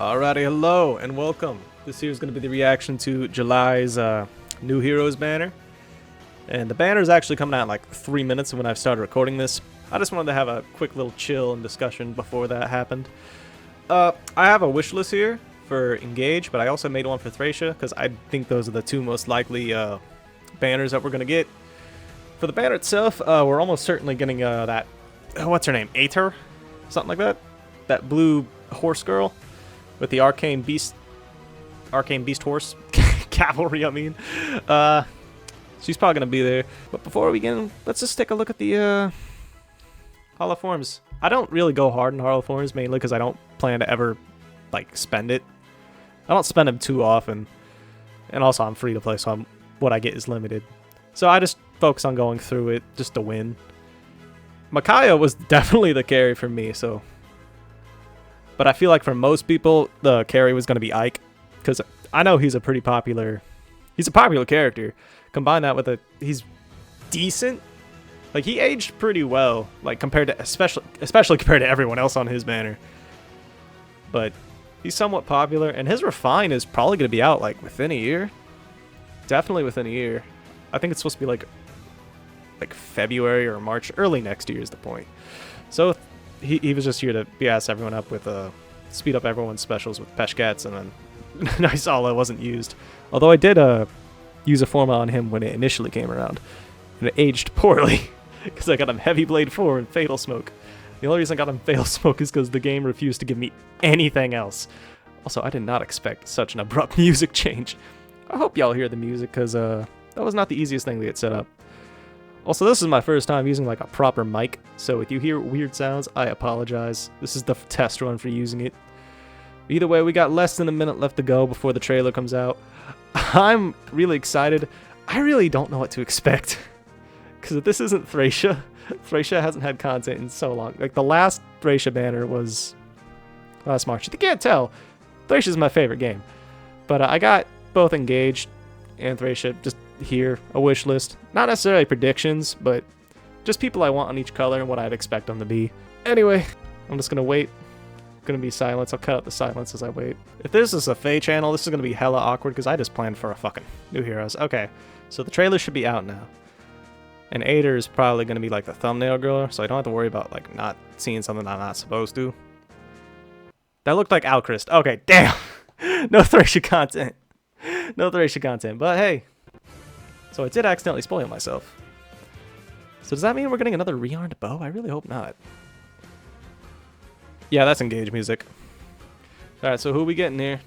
Alrighty, hello and welcome. This here is going to be the reaction to July's new Heroes banner. And the banner is actually coming out in like 3 minutes when I've started recording this. I just wanted to have a quick little chill and discussion before that happened. I have a wish list here for Engage, but I also made one for Thracia because I think those are the two most likely banners that we're going to get. For the banner itself, we're almost certainly getting that, what's her name, Aether? Something like that? That blue horse girl with the Arcane Beast horse. Cavalry, I mean. She's probably going to be there. But before we begin, let's just take a look at the Hall of Forms. I don't really go hard in Hall of Forms, mainly because I don't plan to ever, like, spend it. I don't spend them too often. And also, I'm free to play, so what I get is limited. So I just focus on going through it just to win. Micaiah was definitely the carry for me, so... But I feel like for most people, the carry was going to be Ike. Because I know he's a pretty popular... He's a popular character. Combine that with he's decent. Like, he aged pretty well. Like, compared to... Especially compared to everyone else on his banner. But he's somewhat popular. And his Refine is probably going to be out, like, within a year. Definitely within a year. I think it's supposed to be, like February or March. Early next year is the point. So... He was just here to BS everyone up with speed up everyone's specials with Peshkats, and then nice all that wasn't used. Although I did use a forma on him when it initially came around, and it aged poorly because I got him Heavy Blade 4 and Fatal Smoke. The only reason I got him Fatal Smoke is because the game refused to give me anything else. Also, I did not expect such an abrupt music change. I hope y'all hear the music because that was not the easiest thing to get set up. Also, this is my first time using like a proper mic, so if you hear weird sounds, I apologize. This is the test run for using it. Either way, we got less than a minute left to go before the trailer comes out. I'm really excited. I really don't know what to expect. Because if this isn't Thracia, Thracia hasn't had content in so long. Like, the last Thracia banner was last March. If you can't tell, Thracia's my favorite game. But I got both Engaged and Thracia just here, a wish list. Not necessarily predictions, but just people I want on each color and what I'd expect them to be. Anyway, I'm just gonna wait. Gonna be silence. I'll cut out the silence as I wait. If this is a Faye channel, this is gonna be hella awkward because I just planned for a fucking new Heroes. Okay, so the trailer should be out now. And Aether is probably gonna be like the thumbnail girl, so I don't have to worry about like not seeing something I'm not supposed to. That looked like Alchrist. Okay, damn. No Thracia content. No Thracia content, but hey. So I did accidentally spoil myself. So does that mean we're getting another rearmed bow? I really hope not. Yeah, that's Engage music. Alright, so who are we getting here?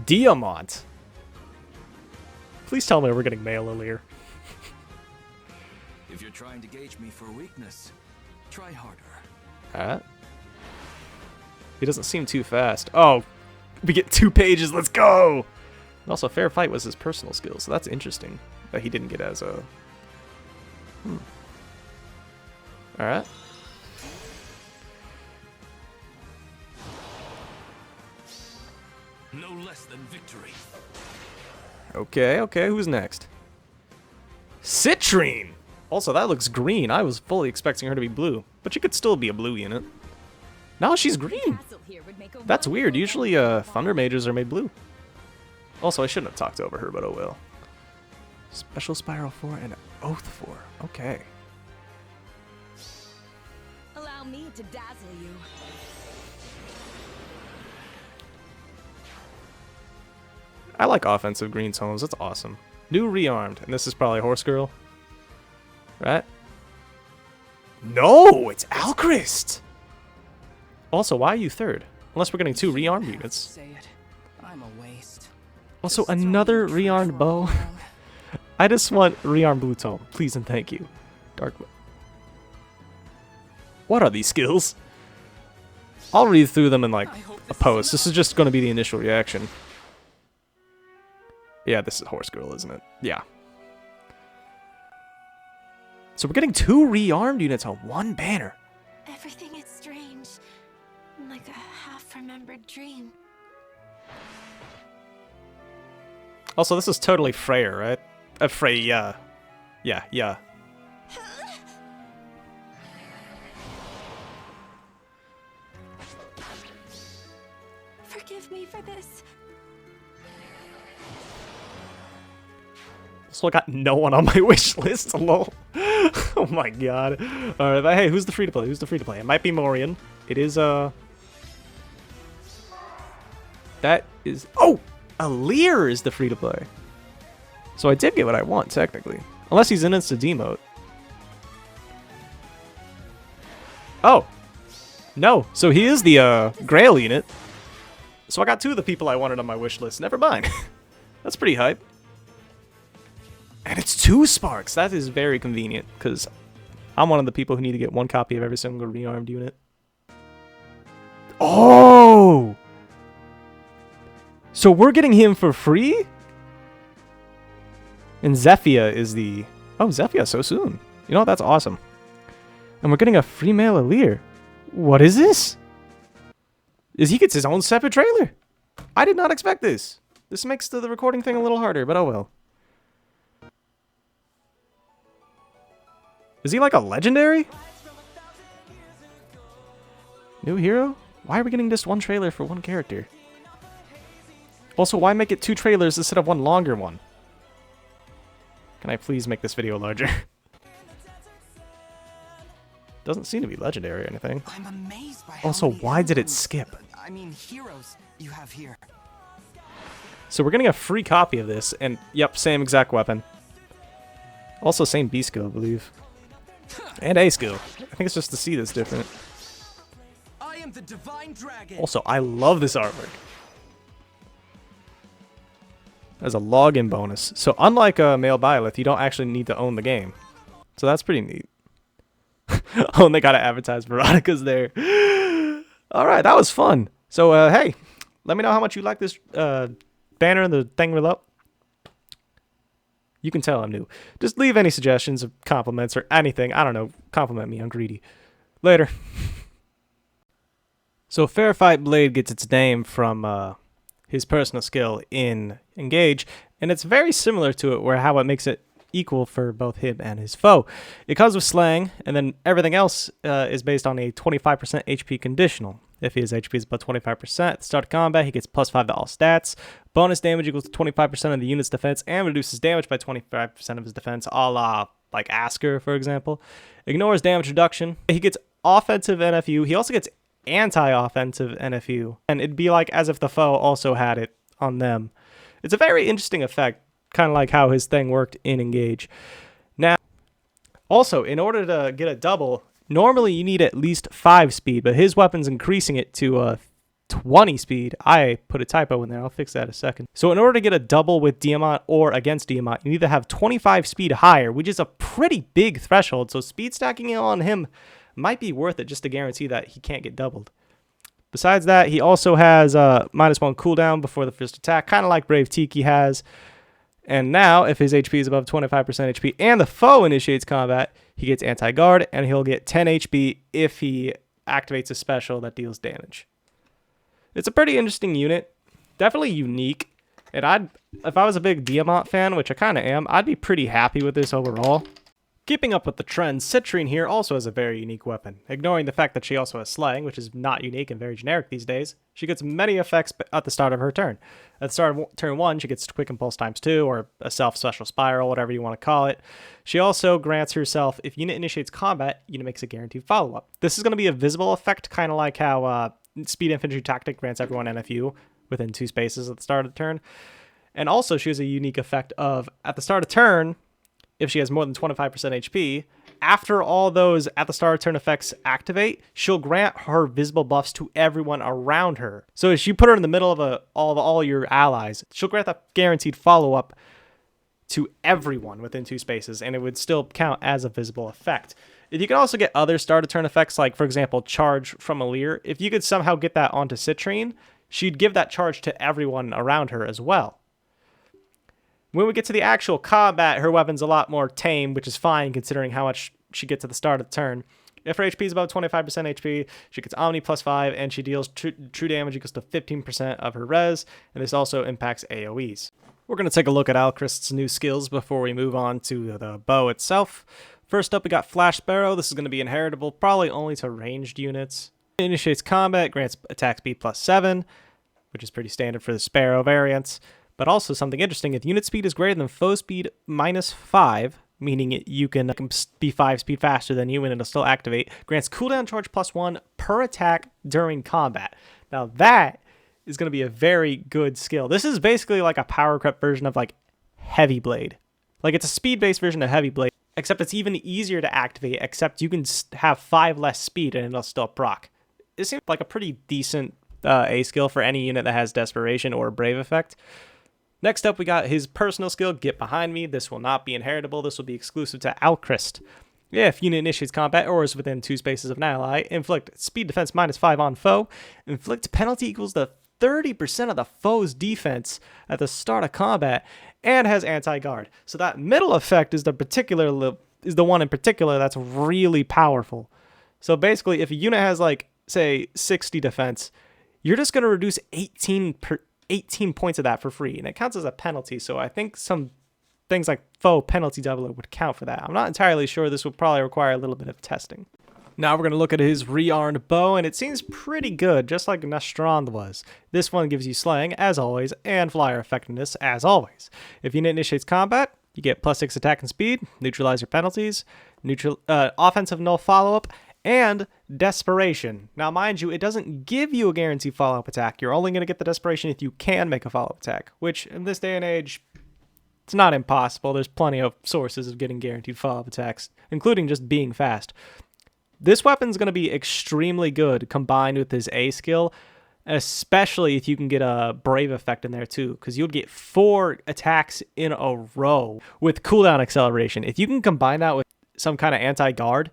Diamant. Please tell me we're getting male Illyr. If you're trying to gauge me for weakness, try harder. Alright. He doesn't seem too fast. Oh, we get 2 pages. Let's go! And also, Fair Fight was his personal skill, so that's interesting that he didn't get as a... Alright. No less than victory. Okay, okay, who's next? Citrine! Also, that looks green. I was fully expecting her to be blue, but she could still be a blue unit. No, she's green! That's weird. Usually, Thunder Mages are made blue. Also, I shouldn't have talked over her, but oh well. Special Spiral 4 and Oath 4. Okay. Allow me to dazzle you. I like offensive green tones. That's awesome. New rearmed, and this is probably Horse Girl. Right? No! It's Alchrist! Also, why are you third? Unless we're getting 2 rearmed units. Say it. I'm a waste. Also, another rearmed bow. I just want rearmed blue tone. Please and thank you. Dark. What are these skills? I'll read through them in like a post. This is just going to be the initial reaction. Yeah, this is Horse Girl, isn't it? Yeah. So we're getting 2 rearmed units on 1 banner. Everything is strange, like a half-remembered dream. Also, this is totally Freya, right? Freya. Yeah. forgive me for this. So I got no one on my wish list. Lol. Oh my god. Alright, but hey, who's the free to play? Who's the free to play? It might be Morian. It is that is Alear is the free to play. So I did get what I want, technically. Unless he's in insta demote. Oh. No. So he is the Grail unit. So I got 2 of the people I wanted on my wish list. Never mind. That's pretty hype. And it's 2 sparks. That is very convenient, because I'm one of the people who need to get 1 copy of every single rearmed unit. Oh! So we're getting him for free? And Zephia is the... Oh, Zephia so soon. You know, that's awesome. And we're getting a free male Alear. What is this? He gets his own separate trailer. I did not expect this. This makes the recording thing a little harder, but oh well. Is he like a legendary? New hero? Why are we getting just 1 trailer for 1 character? Also, why make it 2 trailers instead of 1 longer one? Can I please make this video larger? Doesn't seem to be legendary or anything. I'm amazed by Also, how many why did it emblems- skip? I mean, heroes you have here. So we're getting a free copy of this, and yep, same exact weapon. Also same B skill, I believe. And A skill. I think it's just the C that's different. I am the divine dragon. Also, I love this artwork. As a login bonus. So unlike Male Byleth, you don't actually need to own the game. So that's pretty neat. Oh, and they gotta advertise Veronica's there. Alright, that was fun. So, hey, let me know how much you like this banner and the thing we're up. You can tell I'm new. Just leave any suggestions of compliments or anything. I don't know. Compliment me. I'm greedy. Later. So Fair Fight Blade gets its name from his personal skill in Engage, and it's very similar to it, where how it makes it equal for both him and his foe. It comes with slang, and then everything else is based on a 25% HP conditional. If his HP is above 25% at the start of combat, he gets +5 to all stats. Bonus damage equals to 25% of the unit's defense and reduces damage by 25% of his defense, a la like Asker, for example. Ignores damage reduction. He gets offensive NFU. He also gets anti-offensive NFU. And it'd be like as if the foe also had it on them. It's a very interesting effect, kind of like how his thing worked in Engage. Now, also, in order to get a double, normally you need at least 5 speed, but his weapon's increasing it to 20 speed. I put a typo in there. I'll fix that in a second. So in order to get a double with Diamant or against Diamant, you need to have 25 speed higher, which is a pretty big threshold. So speed stacking on him might be worth it just to guarantee that he can't get doubled. Besides that, he also has -1 cooldown before the first attack, kind of like Brave Tiki has. And now, if his HP is above 25% HP and the foe initiates combat, he gets anti-guard, and he'll get 10 HP if he activates a special that deals damage. It's a pretty interesting unit. Definitely unique. And if I was a big Diamant fan, which I kind of am, I'd be pretty happy with this overall. Keeping up with the trends, Citrine here also has a very unique weapon. Ignoring the fact that she also has slang, which is not unique and very generic these days, she gets many effects at the start of her turn. At the start of turn 1, she gets Quick Impulse ×2, or a self-special spiral, whatever you want to call it. She also grants herself, if unit initiates combat, unit makes a guaranteed follow-up. This is going to be a visible effect, kind of like how Speed Infantry Tactic grants everyone NFU within 2 spaces at the start of the turn. And also, she has a unique effect of, at the start of turn, if she has more than 25% HP, after all those at the start of turn effects activate, she'll grant her visible buffs to everyone around her. So if you put her in the middle of all your allies, she'll grant that guaranteed follow-up to everyone within 2 spaces, and it would still count as a visible effect. You can also get other start of turn effects, like, for example, Charge from Alear. If you could somehow get that onto Citrine, she'd give that charge to everyone around her as well. When we get to the actual combat, her weapon's a lot more tame, which is fine considering how much she gets at the start of the turn. If her HP is above 25% HP, she gets Omni +5, and she deals true damage equals to 15% of her res, and this also impacts AoEs. We're going to take a look at Alchrist's new skills before we move on to the bow itself. First up, we got Flash Sparrow. This is going to be inheritable, probably only to ranged units. It initiates combat, grants attack speed +7. which is pretty standard for the Sparrow variants. But also something interesting, if unit speed is greater than foe speed -5, meaning you can be 5 speed faster than you and it'll still activate, grants cooldown charge +1 per attack during combat. Now that is going to be a very good skill. This is basically like a power creep version of like Heavy Blade. Like it's a speed-based version of Heavy Blade, except it's even easier to activate, except you can have 5 less speed and it'll still proc. It seems like a pretty decent A skill for any unit that has Desperation or Brave effect. Next up, we got his personal skill, Get Behind Me. This will not be inheritable. This will be exclusive to Alchrist. If unit initiates combat or is within 2 spaces of an ally, inflict speed defense -5 on foe. Inflict penalty equals to 30% of the foe's defense at the start of combat, and has anti-guard. So that middle effect is the one in particular that's really powerful. So basically, if a unit has like, say, 60 defense, you're just going to reduce 18 points of that for free, and it counts as a penalty. So I think some things like foe penalty doubler would count for that. I'm not entirely sure. This will probably require a little bit of testing. Now we're going to look at his rearmed bow, and it seems pretty good, just like Nastrand was. This one gives you slaying, as always, and flyer effectiveness, as always. If unit initiates combat, you get +6 attack and speed, neutralize your penalties, offensive null follow-up, and desperation. Now, mind you, it doesn't give you a guaranteed follow-up attack. You're only going to get the desperation if you can make a follow-up attack, which in this day and age, it's not impossible. There's plenty of sources of getting guaranteed follow-up attacks, including just being fast. This weapon's going to be extremely good combined with his A skill, especially if you can get a Brave effect in there too, because you'll get 4 attacks in a row with cooldown acceleration. If you can combine that with some kind of anti-guard,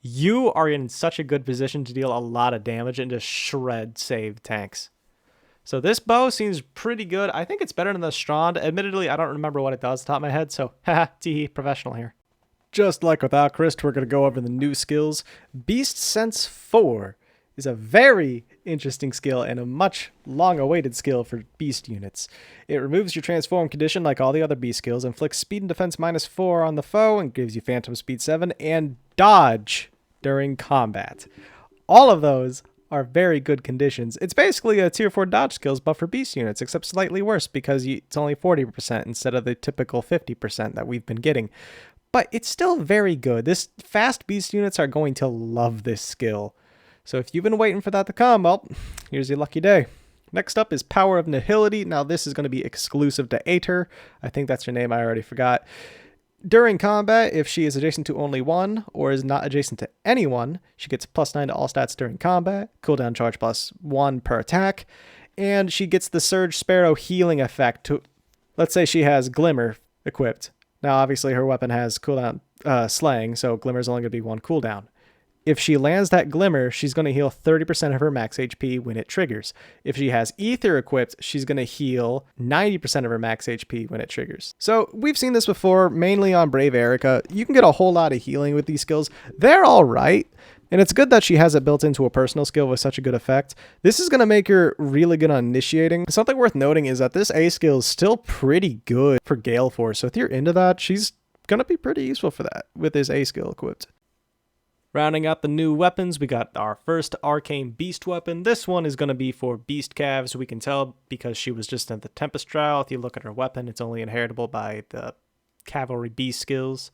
you are in such a good position to deal a lot of damage and just shred saved tanks. So this bow seems pretty good. I think it's better than the Strand. Admittedly, I don't remember what it does off the top of my head, so haha, tee professional here. Just like with Alchrist, we're going to go over the new skills. Beast Sense 4 is a very interesting skill and a much long-awaited skill for beast units. It removes your transform condition like all the other beast skills, inflicts speed and defense -4 on the foe, and gives you phantom speed 7 and dodge during combat. All of those are very good conditions. It's basically a tier 4 dodge skills buff for beast units, except slightly worse because it's only 40% instead of the typical 50% that we've been getting. But it's still very good. This fast beast units are going to love this skill. So if you've been waiting for that to come, well, here's your lucky day. Next up is Power of Nihility. Now this is going to be exclusive to Aether. I think that's her name, I already forgot. During combat, if she is adjacent to only one or is not adjacent to anyone, she gets +9 to all stats during combat, cooldown charge +1 per attack, and she gets the Surge Sparrow healing effect. Let's say she has Glimmer equipped. Now, obviously, her weapon has cooldown slaying, so Glimmer is only going to be 1 cooldown. If she lands that Glimmer, she's going to heal 30% of her max HP when it triggers. If she has Ether equipped, she's going to heal 90% of her max HP when it triggers. So we've seen this before, mainly on Brave Erica. You can get a whole lot of healing with these skills. They're all right. And it's good that she has it built into a personal skill with such a good effect. This is going to make her really good on initiating. Something worth noting is that this A skill is still pretty good for Gale Force. So if you're into that, she's going to be pretty useful for that with this A skill equipped. Rounding out the new weapons, we got our first Arcane Beast weapon. This one is going to be for Beast Calves. We can tell because she was just in the Tempest trial. If you look at her weapon, it's only inheritable by the Cavalry Beast skills.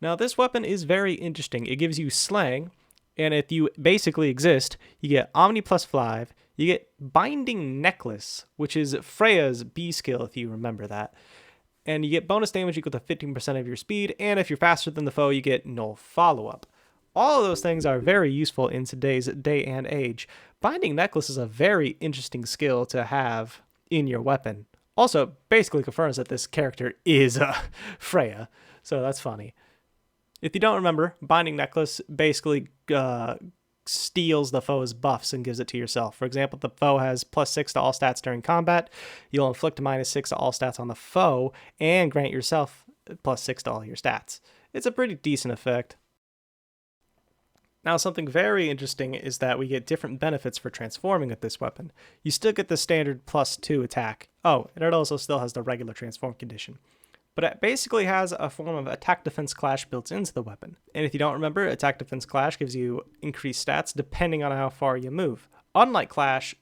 Now this weapon is very interesting. It gives you slaying. And if you basically exist, you get Omni +5, you get Binding Necklace, which is Freya's B skill, if you remember that. And you get bonus damage equal to 15% of your speed, and if you're faster than the foe, you get null follow-up. All of those things are very useful in today's day and age. Binding Necklace is a very interesting skill to have in your weapon. Also, basically confirms that this character is Freya, so that's funny. If you don't remember, Binding Necklace basically steals the foe's buffs and gives it to yourself. For example, if the foe has +6 to all stats during combat, you'll inflict -6 to all stats on the foe and grant yourself +6 to all your stats. It's a pretty decent effect. Now, something very interesting is that we get different benefits for transforming with this weapon. You still get the standard +2 attack. Oh, and it also still has the regular transform condition. But it basically has a form of attack defense clash built into the weapon. And if you don't remember, attack defense clash gives you increased stats depending on how far you move. Unlike clash,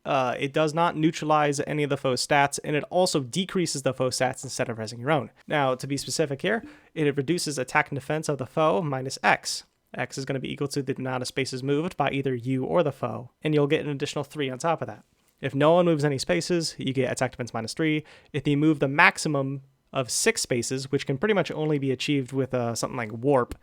it does not neutralize any of the foe's stats, and it also decreases the foe's stats instead of raising your own. Now, to be specific here, it reduces attack and defense of the foe minus X. X is going to be equal to the amount of spaces moved by either you or the foe, and you'll get an additional 3 on top of that. If no one moves any spaces, you get attack defense minus 3. If you move the maximum of 6 spaces, which can pretty much only be achieved with something like Warp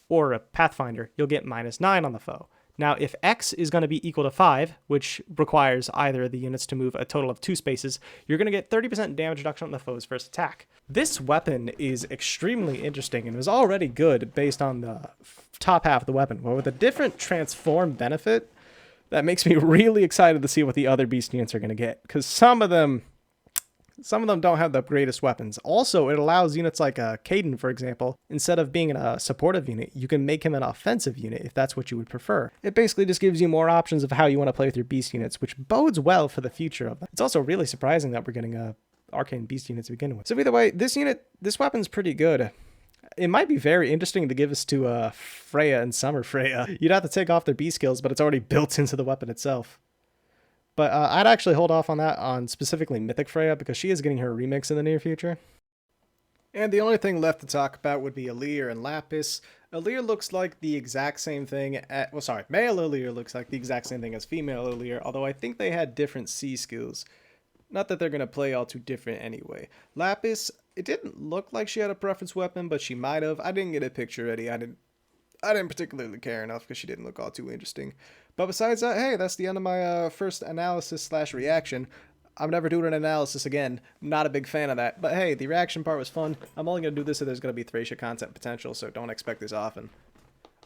or a Pathfinder, you'll get minus 9 on the foe. Now, if X is going to be equal to 5, which requires either of the units to move a total of 2 spaces, you're going to get 30% damage reduction on the foe's first attack. This weapon is extremely interesting and was already good based on the top half of the weapon, but with a different transform benefit, that makes me really excited to see what the other beast units are going to get, because some of them don't have the greatest weapons. Also, it allows units like Caden, for example, instead of being a supportive unit, you can make him an offensive unit if that's what you would prefer. It basically just gives you more options of how you want to play with your beast units, which bodes well for the future of them. It's also really surprising that we're getting arcane beast units to begin with. So either way, this weapon's pretty good. It might be very interesting to give this to Freya and Summer Freya. You'd have to take off their beast skills, but it's already built into the weapon itself. But I'd actually hold off on that on specifically Mythic Freya, because she is getting her remix in the near future. And the only thing left to talk about would be Alear and Lapis. Alear looks like the exact same thing male Alear looks like the exact same thing as female Alear, although I think they had different C skills. Not that they're going to play all too different anyway. Lapis, it didn't look like she had a preference weapon, but she might have. I didn't get a picture ready. I didn't particularly care enough because she didn't look all too interesting. But besides that, hey, that's the end of my first analysis/reaction. I'm never doing an analysis again. Not a big fan of that. But hey, the reaction part was fun. I'm only going to do this if there's going to be Thracia content potential, so don't expect this often.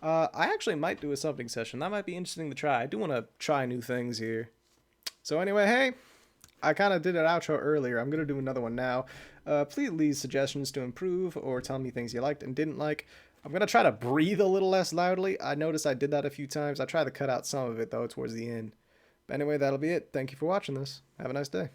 I actually might do a something session. That might be interesting to try. I do want to try new things here. So anyway, hey, I kind of did an outro earlier. I'm going to do another one now. Please leave suggestions to improve or tell me things you liked and didn't like. I'm going to try to breathe a little less loudly. I noticed I did that a few times. I tried to cut out some of it, though, towards the end. But anyway, that'll be it. Thank you for watching this. Have a nice day.